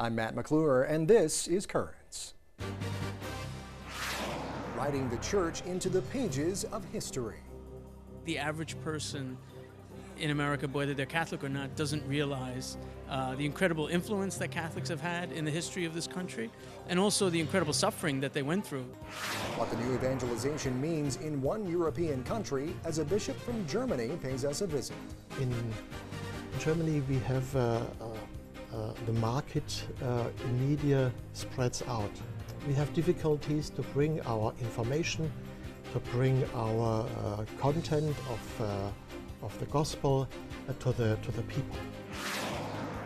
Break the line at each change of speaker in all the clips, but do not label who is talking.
I'm Matt McClure, and this is Currents. Writing the church into the pages of history.
The average person in America, whether they're Catholic or not, doesn't realize the incredible influence that Catholics have had in the history of this country, and also the incredible suffering that they went through.
What the new evangelization means in one European country as a bishop from Germany pays us a visit.
In Germany, we have the market in media spreads out. We have difficulties to bring our information, to bring our content of the gospel to the people.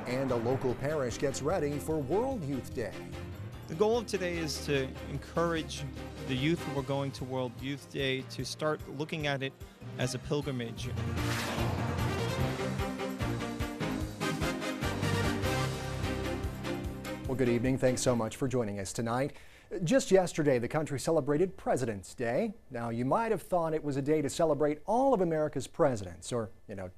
And a local parish gets ready for World Youth Day.
The goal of today is to encourage the youth who are going to World Youth Day to start looking at it as a pilgrimage.
Well, good evening. Thanks so much for joining us tonight. Just yesterday, the country celebrated President's Day. Now, you might have thought it was a day to celebrate all of America's presidents, or,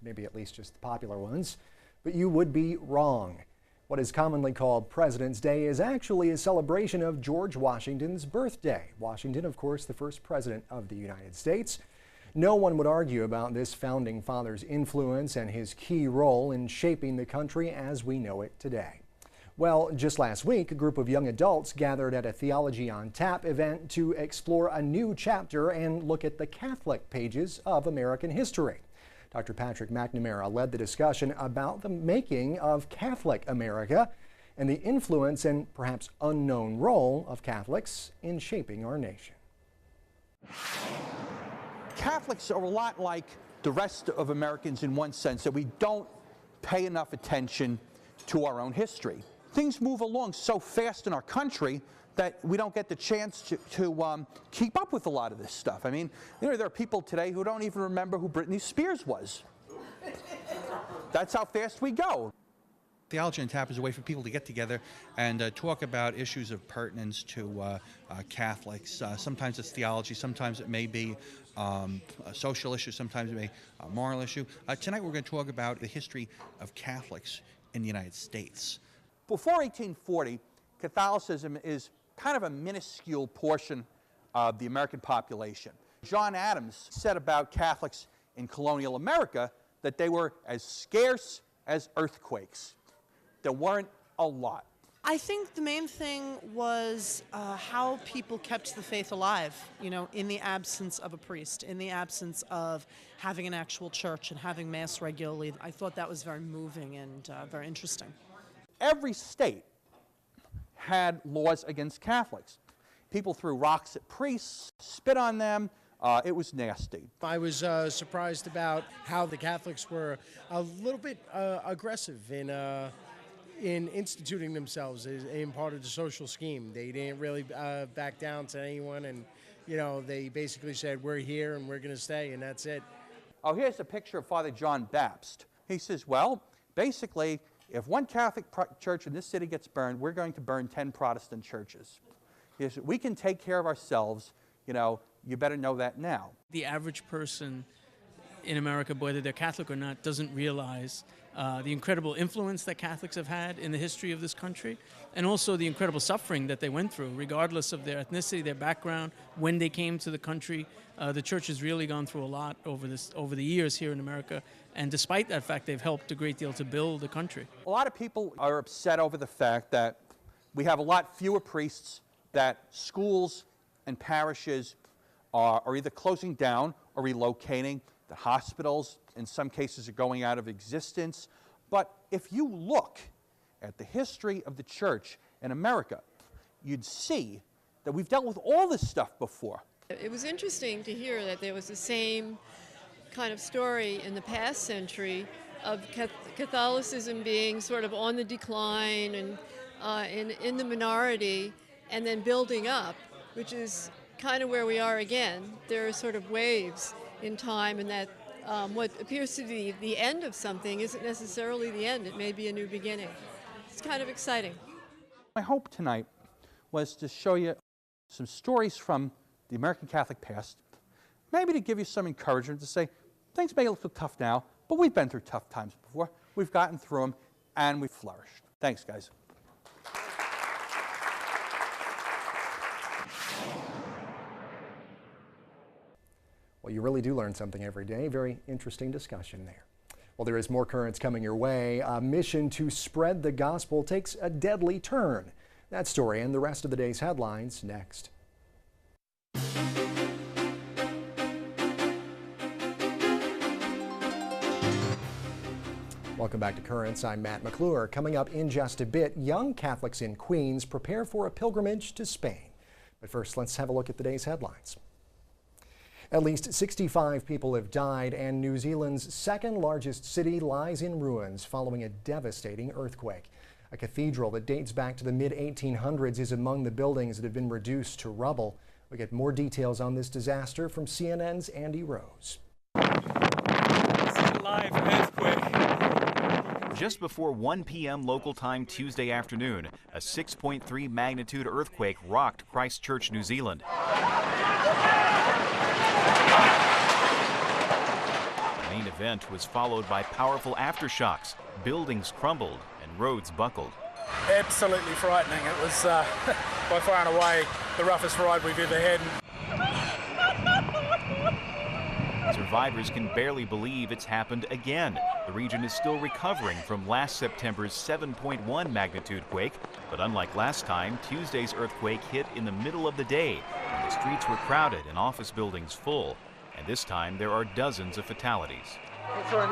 maybe at least just the popular ones, but you would be wrong. What is commonly called President's Day is actually a celebration of George Washington's birthday. Washington, of course, the first president of the United States. No one would argue about this founding father's influence and his key role in shaping the country as we know it today. Well, just last week, a group of young adults gathered at a Theology on Tap event to explore a new chapter and look at the Catholic pages of American history. Dr. Patrick McNamara led the discussion about the making of Catholic America and the influence and perhaps unknown role of Catholics in shaping our nation.
Catholics are a lot like the rest of Americans in one sense, that we don't pay enough attention to our own history. Things move along so fast in our country that we don't get the chance to keep up with a lot of this stuff. I mean, there are people today who don't even remember who Britney Spears was. That's how fast we go.
Theology on Tap is a way for people to get together and talk about issues of pertinence to Catholics. Sometimes it's theology, sometimes it may be a social issue, sometimes it may be a moral issue. Tonight we're going to talk about the history of Catholics in the United States.
Before 1840, Catholicism is kind of a minuscule portion of the American population. John Adams said about Catholics in colonial America that they were as scarce as earthquakes. There weren't a lot.
I think the main thing was how people kept the faith alive, in the absence of a priest, in the absence of having an actual church and having Mass regularly. I thought that was very moving and very interesting.
Every state had laws against Catholics. People threw rocks at priests, spit on them. It was nasty.
I was surprised about how the Catholics were a little bit aggressive in instituting themselves in part of the social scheme. They didn't really back down to anyone, and they basically said, we're here and we're going to stay, and that's it.
Oh, here's a picture of Father John Baptist. He says, well, basically, if one Catholic church in this city gets burned, we're going to burn 10 Protestant churches. He says, we can take care of ourselves, you better know that now.
The average person in America, whether they're Catholic or not, doesn't realize the incredible influence that Catholics have had in the history of this country, and also the incredible suffering that they went through, regardless of their ethnicity, their background, when they came to the country. The church has really gone through a lot over the years here in America, and despite that fact, they've helped a great deal to build the country.
A lot of people are upset over the fact that we have a lot fewer priests, that schools and parishes are either closing down or relocating, that hospitals in some cases are going out of existence. But if you look at the history of the church in America, you'd see that we've dealt with all this stuff before.
It was interesting to hear that there was the same kind of story in the past century of Catholicism being sort of on the decline and in the minority, and then building up, which is kind of where we are again. There are sort of waves in time, and that what appears to be the end of something isn't necessarily the end. It may be a new beginning. It's kind of exciting.
My hope tonight was to show you some stories from the American Catholic past, maybe to give you some encouragement to say, things may look tough now, but we've been through tough times before. We've gotten through them, and we've flourished. Thanks, guys.
Well, you really do learn something every day. Very interesting discussion there. Well, there is more Currents coming your way. A mission to spread the gospel takes a deadly turn. That story and the rest of the day's headlines next. Welcome back to Currents. I'm Matt McClure. Coming up in just a bit, young Catholics in Queens prepare for a pilgrimage to Spain. But first, let's have a look at the day's headlines. At least 65 people have died, and New Zealand's second largest city lies in ruins following a devastating earthquake. A cathedral that dates back to the mid-1800s is among the buildings that have been reduced to rubble. We get more details on this disaster from CNN's Andy Rose.
This is a live earthquake.
Just before 1 p.m. local time Tuesday afternoon, a 6.3 magnitude earthquake rocked Christchurch, New Zealand. The main event was followed by powerful aftershocks. Buildings crumbled and roads buckled.
Absolutely frightening. It was by far and away the roughest ride we've ever had.
Survivors can barely believe it's happened again. The region is still recovering from last September's 7.1 magnitude quake, but unlike last time, Tuesday's earthquake hit in the middle of the day when the streets were crowded and office buildings full. And this time there are dozens of fatalities. The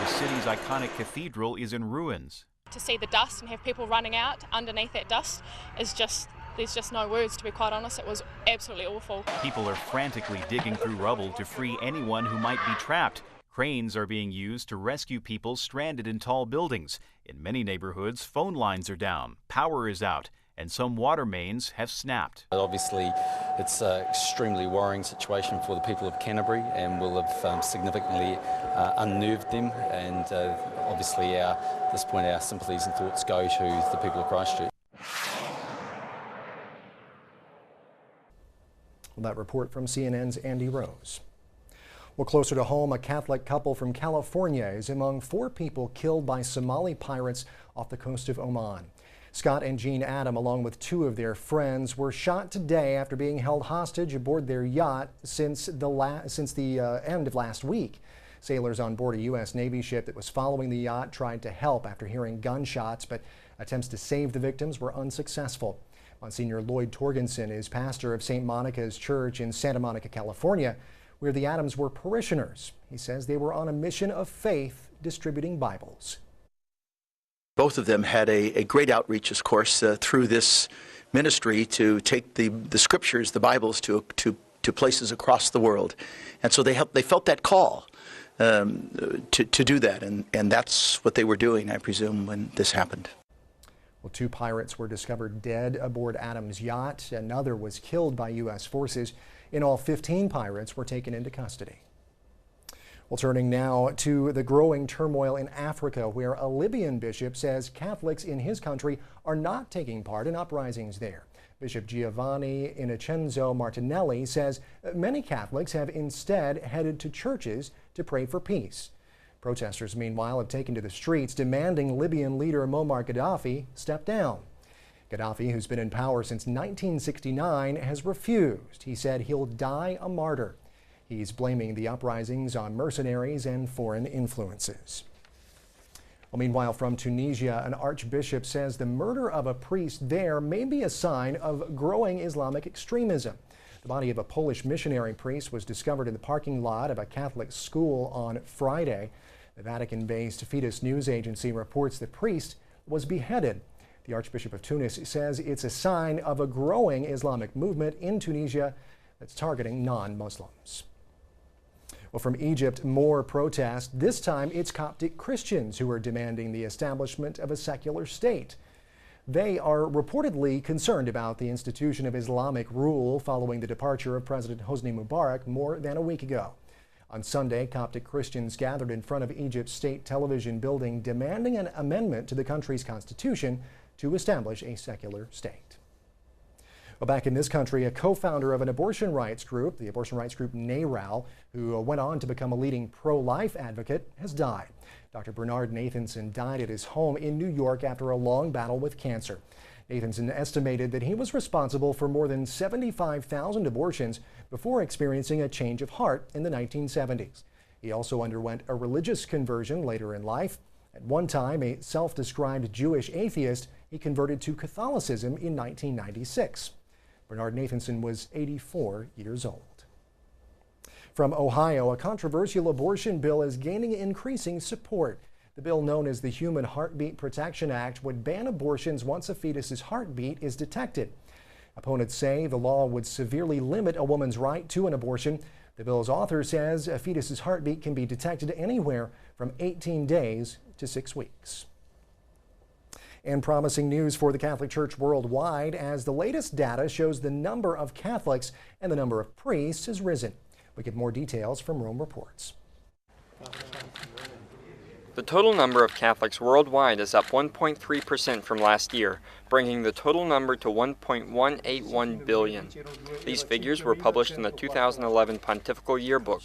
city's iconic cathedral is in ruins.
To see the dust and have people running out underneath that dust is just, there's just no words, to be quite honest. It was absolutely awful.
People are frantically digging through rubble to free anyone who might be trapped. Cranes are being used to rescue people stranded in tall buildings. In many neighborhoods, phone lines are down, power is out, and some water mains have snapped.
Obviously, it's an extremely worrying situation for the people of Canterbury and will have significantly unnerved them. And obviously, at this point, our sympathies and thoughts go to the people of Christchurch.
Well, that report from CNN's Andy Rose. Well, closer to home, a Catholic couple from California is among 4 people killed by Somali pirates off the coast of Oman. Scott and Jean Adam, along with 2 of their friends, were shot today after being held hostage aboard their yacht since the end of last week. Sailors on board a U.S. Navy ship that was following the yacht tried to help after hearing gunshots, but attempts to save the victims were unsuccessful. Monsignor Lloyd Torgensen is pastor of St. Monica's Church in Santa Monica, California, where the Adams were parishioners. He says they were on a mission of faith distributing Bibles.
Both of them had a great outreach, of course, through this ministry to take the scriptures, the Bibles, to places across the world. And so they felt that call to do that, and that's what they were doing, I presume, when this happened.
Well, 2 pirates were discovered dead aboard Adams' yacht. Another was killed by U.S. forces. In all, 15 pirates were taken into custody. Well, turning now to the growing turmoil in Africa, where a Libyan bishop says Catholics in his country are not taking part in uprisings there. Bishop Giovanni Innocenzo Martinelli says many Catholics have instead headed to churches to pray for peace. Protesters, meanwhile, have taken to the streets demanding Libyan leader Muammar Gaddafi step down. Gaddafi, who's been in power since 1969, has refused. He said he'll die a martyr. He's blaming the uprisings on mercenaries and foreign influences. Well, meanwhile, from Tunisia, an archbishop says the murder of a priest there may be a sign of growing Islamic extremism. The body of a Polish missionary priest was discovered in the parking lot of a Catholic school on Friday. The Vatican-based Fides news agency reports the priest was beheaded. The Archbishop of Tunis says it's a sign of a growing Islamic movement in Tunisia that's targeting non-Muslims. Well, from Egypt, more protest. This time, it's Coptic Christians who are demanding the establishment of a secular state. They are reportedly concerned about the institution of Islamic rule following the departure of President Hosni Mubarak more than a week ago. On Sunday, Coptic Christians gathered in front of Egypt's state television building demanding an amendment to the country's constitution to establish a secular state. Well, back in this country, a co-founder of an abortion rights group, the abortion rights group NARAL, who went on to become a leading pro-life advocate, has died. Dr. Bernard Nathanson died at his home in New York after a long battle with cancer. Nathanson estimated that he was responsible for more than 75,000 abortions before experiencing a change of heart in the 1970s. He also underwent a religious conversion later in life. At one time, a self-described Jewish atheist, he converted to Catholicism in 1996. Bernard Nathanson was 84 years old. From Ohio, a controversial abortion bill is gaining increasing support. The bill, known as the Human Heartbeat Protection Act, would ban abortions once a fetus's heartbeat is detected. Opponents say the law would severely limit a woman's right to an abortion. The bill's author says a fetus's heartbeat can be detected anywhere from 18 days to 6 weeks. And promising news for the Catholic Church worldwide, as the latest data shows the number of Catholics and the number of priests has risen. We get more details from Rome Reports.
The total number of Catholics worldwide is up 1.3% from last year, bringing the total number to 1.181 billion. These figures were published in the 2011 Pontifical Yearbook.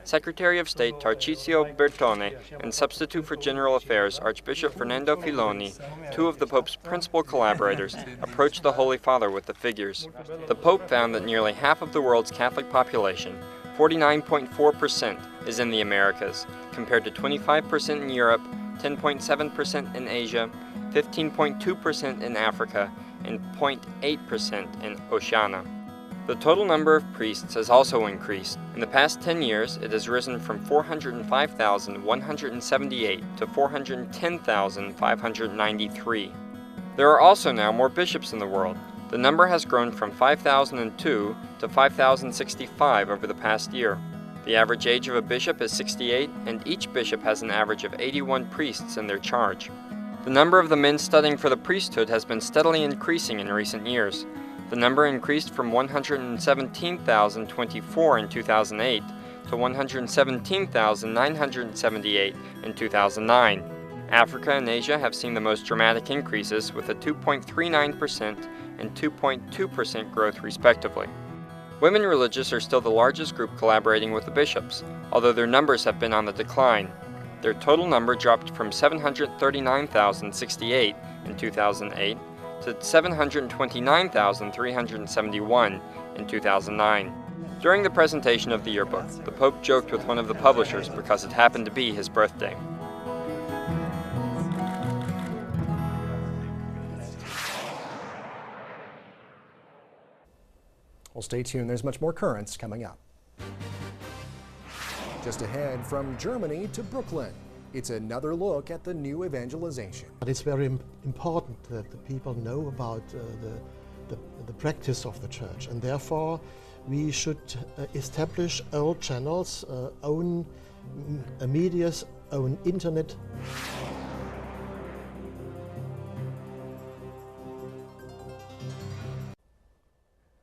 Secretary of State Tarcísio Bertone and Substitute for General Affairs Archbishop Fernando Filoni, two of the Pope's principal collaborators, approached the Holy Father with the figures. The Pope found that nearly half of the world's Catholic population, 49.4%, is in the Americas, compared to 25% in Europe, 10.7% in Asia, 15.2% in Africa, and 0.8% in Oceania. The total number of priests has also increased. In the past 10 years, it has risen from 405,178 to 410,593. There are also now more bishops in the world. The number has grown from 5,002 to 5,065 over the past year. The average age of a bishop is 68, and each bishop has an average of 81 priests in their charge. The number of the men studying for the priesthood has been steadily increasing in recent years. The number increased from 117,024 in 2008 to 117,978 in 2009. Africa and Asia have seen the most dramatic increases, with a 2.39% and 2.2% growth respectively. Women religious are still the largest group collaborating with the bishops, although their numbers have been on the decline. Their total number dropped from 739,068 in 2008 to 729,371 in 2009. During the presentation of the yearbook, the Pope joked with one of the publishers because it happened to be his birthday.
Well, stay tuned. There's much more currents coming up. Just ahead, from Germany to Brooklyn, it's another look at the new evangelization.
But it's very important that the people know about the practice of the church, and therefore we should establish own channels, own medias, own internet.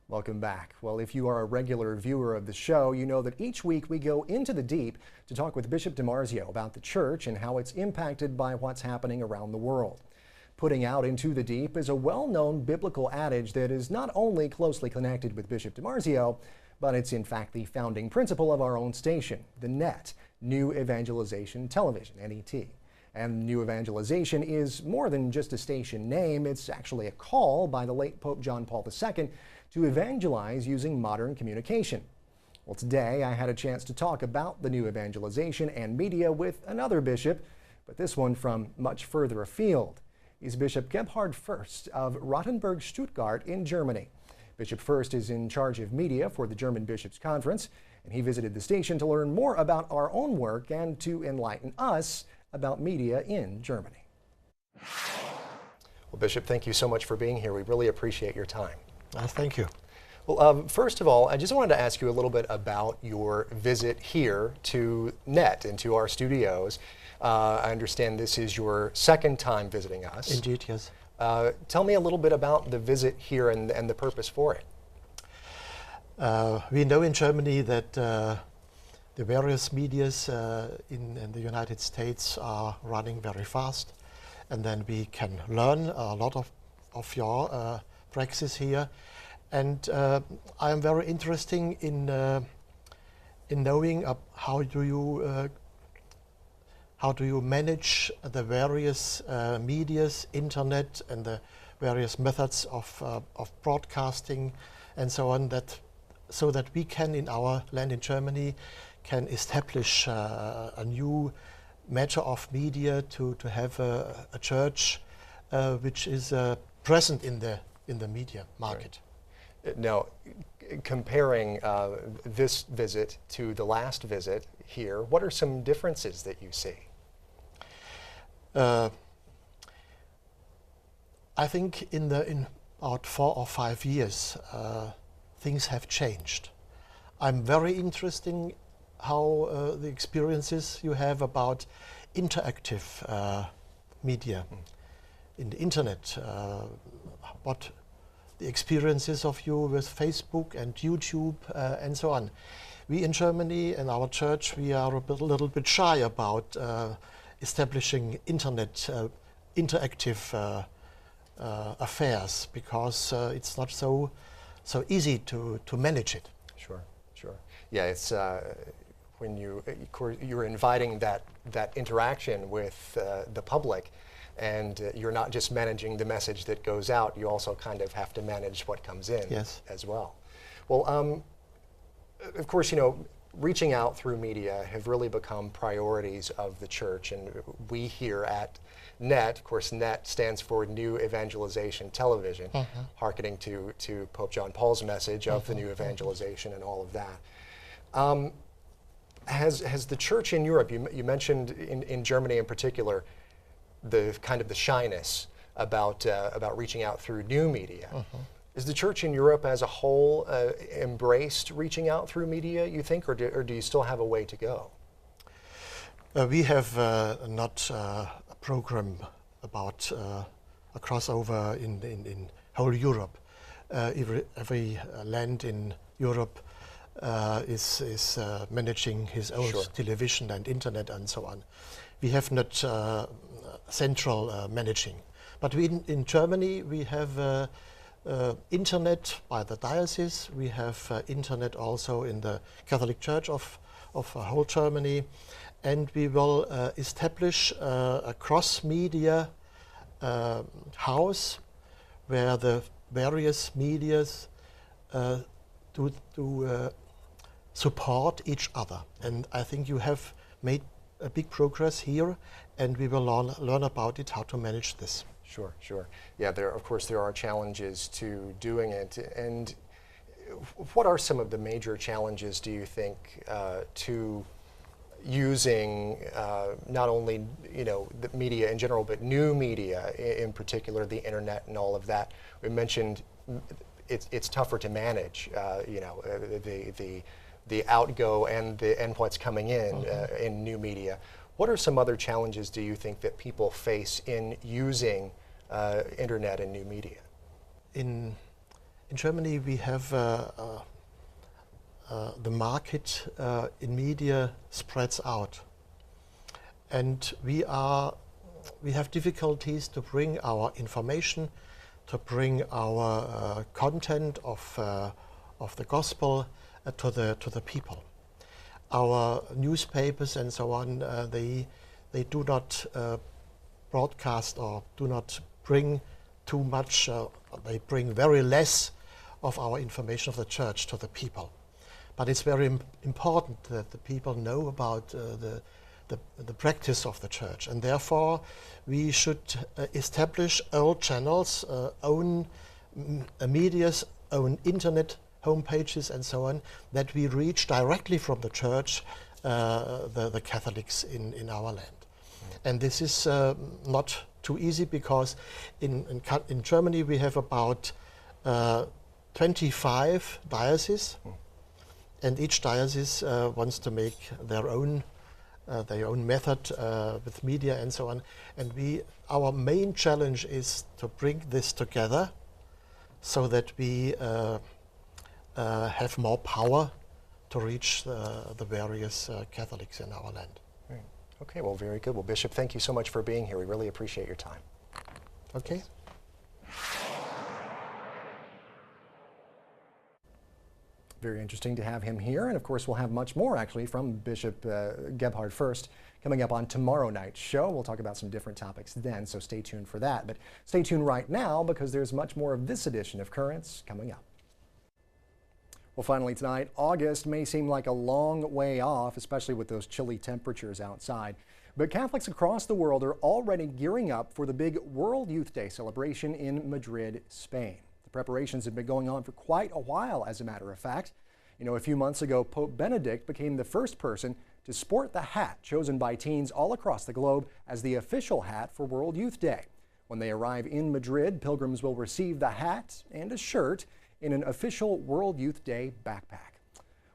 Welcome back. Well, if you are a regular viewer of the show, you know that each week we go into the deep to talk with Bishop DiMarzio about the church and how it's impacted by what's happening around the world. Putting out into the deep is a well-known biblical adage that is not only closely connected with Bishop DiMarzio, but it's in fact the founding principle of our own station, the NET, New Evangelization Television, NET. And New Evangelization is more than just a station name. It's actually a call by the late Pope John Paul II to evangelize using modern communication. Well, today I had a chance to talk about the new evangelization and media with another bishop, but this one from much further afield. He's Bishop Gebhard Fürst of Rottenburg, Stuttgart in Germany. Bishop Fürst is in charge of media for the German Bishops' Conference, and he visited the station to learn more about our own work and to enlighten us about media in Germany. Well, Bishop, thank you so much for being here. We really appreciate your time.
Thank you.
Well, first of all, I just wanted to ask you a little bit about your visit here to NET and to our studios. I understand this is your second time visiting us.
Indeed, yes.
Tell me a little bit about the visit here and the purpose for it.
We know in Germany that the various medias in the United States are running very fast, and then we can learn a lot of your praxis here. And I am very interested in knowing how do you manage the various medias, internet, and the various methods of broadcasting and so on, so that we can, in our land in Germany, can establish a new matter of media to have a church which is present in the media market.
Right. Now, comparing this visit to the last visit here, what are some differences that you see?
I think in about 4 or 5 years, things have changed. I'm very interested how the experiences you have about interactive media in the internet, what the experiences of you with Facebook and YouTube and so on. We in Germany and our church, we are a little bit shy about establishing internet interactive affairs, because it's not so easy to manage it.
Sure, sure. Yeah, it's when you're inviting that interaction with the public, and you're not just managing the message that goes out, you also kind of have to manage what comes in.
Yes.
As well. Well, of course, you know, reaching out through media have really become priorities of the church, and we here at NET, of course, NET stands for New Evangelization Television, hearkening to Pope John Paul's message of the new evangelization and all of that. Has the church in Europe, you mentioned in Germany in particular, the kind of the shyness about reaching out through new media. Is the church in Europe as a whole embraced reaching out through media, you think, or do you still have a way to go?
We have not a program about a crossover in whole Europe. Every land in Europe is managing his own television and internet and so on. We have not central managing. But in Germany we have internet by the diocese. We have internet also in the Catholic Church of whole Germany, and we will establish a cross-media house where the various medias do support each other. And I think you have made a big progress here, and we will learn about it, how to manage this.
Sure, sure. Yeah, of course there are challenges to doing it. And what are some of the major challenges, do you think, to using not only, you know, the media in general, but new media in particular, the internet and all of that? We mentioned it's tougher to manage, you know, the outgo and what's coming in new media. What are some other challenges, do you think, that people face in using internet and new media?
In Germany, we have the market in media spreads out, and we have difficulties to bring our information, to bring our content of the gospel to the people. Our newspapers and so on, they do not broadcast or do not bring too much, they bring very less of our information of the church to the people. But it's very important that the people know about the practice of the church, and therefore we should establish own channels, own media's, own internet homepages and so on, that we reach directly from the church the Catholics in our land. And this is not too easy, because in Germany we have about 25 dioceses, and each diocese wants to make their own method with media and so on. And our main challenge is to bring this together so that we have more power to reach the various Catholics in our land.
Right. Okay, well, very good. Well, Bishop, thank you so much for being here. We really appreciate your time.
Okay.
Very interesting to have him here, and of course we'll have much more actually from Bishop Gebhard First coming up on tomorrow night's show. We'll talk about some different topics then, so stay tuned for that. But stay tuned right now because there's much more of this edition of Currents coming up. Well, finally tonight, August may seem like a long way off, especially with those chilly temperatures outside. But Catholics across the world are already gearing up for the big World Youth Day celebration in Madrid, Spain. The preparations have been going on for quite a while, as a matter of fact. You know, a few months ago, Pope Benedict became the first person to sport the hat chosen by teens all across the globe as the official hat for World Youth Day. When they arrive in Madrid, pilgrims will receive the hat and a shirt in an official World Youth Day backpack.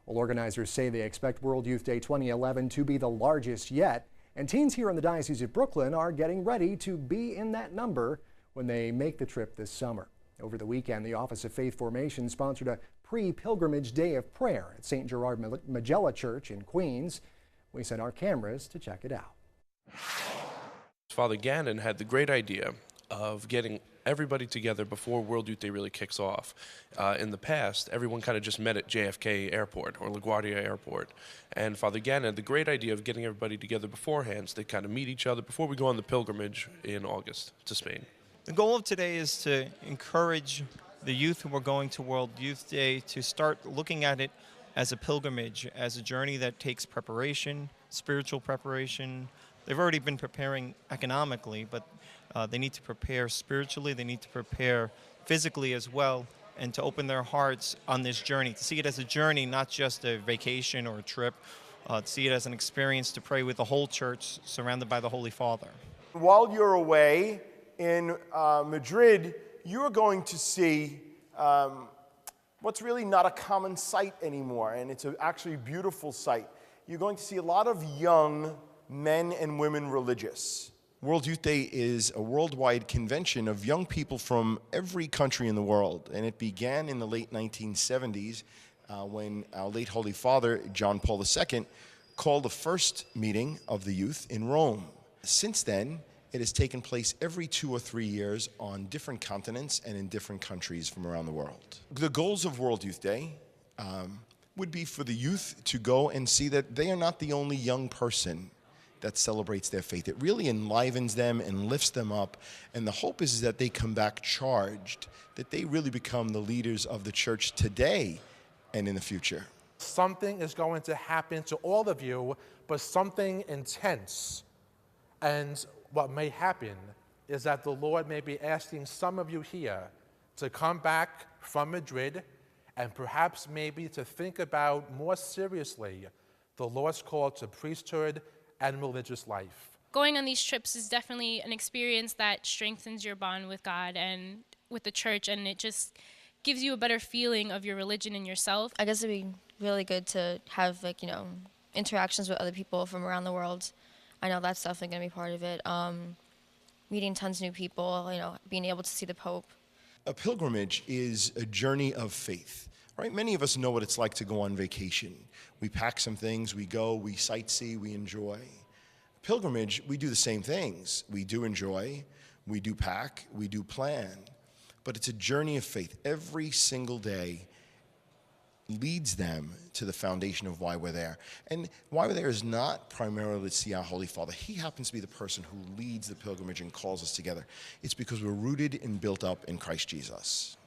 Well, organizers say they expect World Youth Day 2011 to be the largest yet, and teens here in the Diocese of Brooklyn are getting ready to be in that number when they make the trip this summer. Over the weekend, the Office of Faith Formation sponsored a pre-pilgrimage day of prayer at St. Gerard Majella Church in Queens. We sent our cameras to check it out.
Father Gannon had the great idea of getting everybody together before World Youth Day really kicks off. In the past, everyone kind of just met at JFK Airport or LaGuardia Airport. And Father Gannon had the great idea of getting everybody together beforehand so they kind of meet each other before we go on the pilgrimage in August to Spain.
The goal of today is to encourage the youth who are going to World Youth Day to start looking at it as a pilgrimage, as a journey that takes preparation, spiritual preparation. They've already been preparing economically, but they need to prepare spiritually, they need to prepare physically as well, and to open their hearts on this journey, to see it as a journey, not just a vacation or a trip, to see it as an experience to pray with the whole church surrounded by the Holy Father.
While you're away in Madrid, you're going to see what's really not a common sight anymore, and it's actually a beautiful sight. You're going to see a lot of young men and women religious.
World Youth Day is a worldwide convention of young people from every country in the world, and it began in the late 1970s when our late Holy Father, John Paul II, called the first meeting of the youth in Rome. Since then, it has taken place every 2 or 3 years on different continents and in different countries from around the world. The goals of World Youth Day would be for the youth to go and see that they are not the only young person that celebrates their faith. It really enlivens them and lifts them up, and the hope is that they come back charged, that they really become the leaders of the church today and in the future.
Something is going to happen to all of you, but something intense. And what may happen is that the Lord may be asking some of you here to come back from Madrid and perhaps maybe to think about more seriously the Lord's call to priesthood and religious life.
Going on these trips is definitely an experience that strengthens your bond with God and with the church, and it just gives you a better feeling of your religion and yourself.
I guess it'd be really good to have, like, interactions with other people from around the world. I know that's definitely going to be part of it. Meeting tons of new people, being able to see the Pope.
A pilgrimage is a journey of faith. Right? Many of us know what it's like to go on vacation. We pack some things, we go, we sightsee, we enjoy. Pilgrimage, we do the same things. We do enjoy, we do pack, we do plan. But it's a journey of faith. Every single day leads them to the foundation of why we're there. And why we're there is not primarily to see our Holy Father. He happens to be the person who leads the pilgrimage and calls us together. It's because we're rooted and built up in Christ Jesus.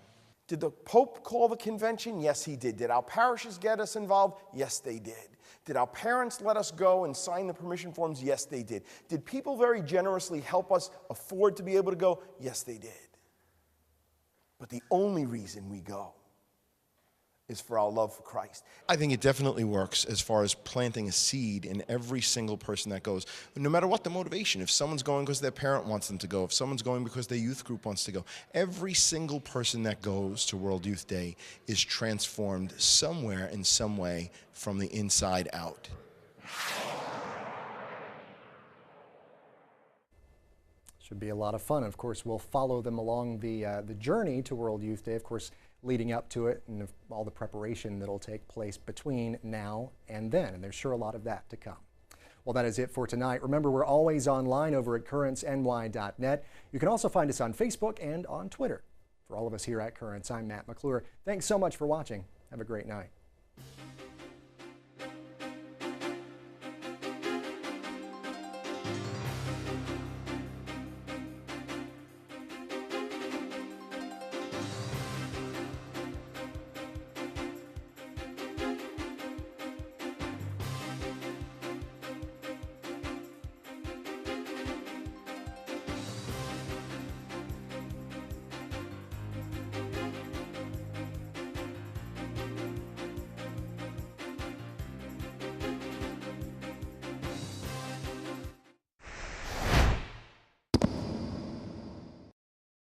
Did the Pope call the convention? Yes, he did. Did our parishes get us involved? Yes, they did. Did our parents let us go and sign the permission forms? Yes, they did. Did people very generously help us afford to be able to go? Yes, they did. But the only reason we go is for our love for Christ.
I think it definitely works as far as planting a seed in every single person that goes, no matter what the motivation. If someone's going because their parent wants them to go, if someone's going because their youth group wants to go, every single person that goes to World Youth Day is transformed somewhere in some way from the inside out.
Should be a lot of fun. Of course, we'll follow them along the journey to World Youth Day, of course, leading up to it and all the preparation that'll take place between now and then. And there's sure a lot of that to come. Well, that is it for tonight. Remember, we're always online over at currentsny.net. You can also find us on Facebook and on Twitter. For all of us here at Currents, I'm Matt McClure. Thanks so much for watching. Have a great night.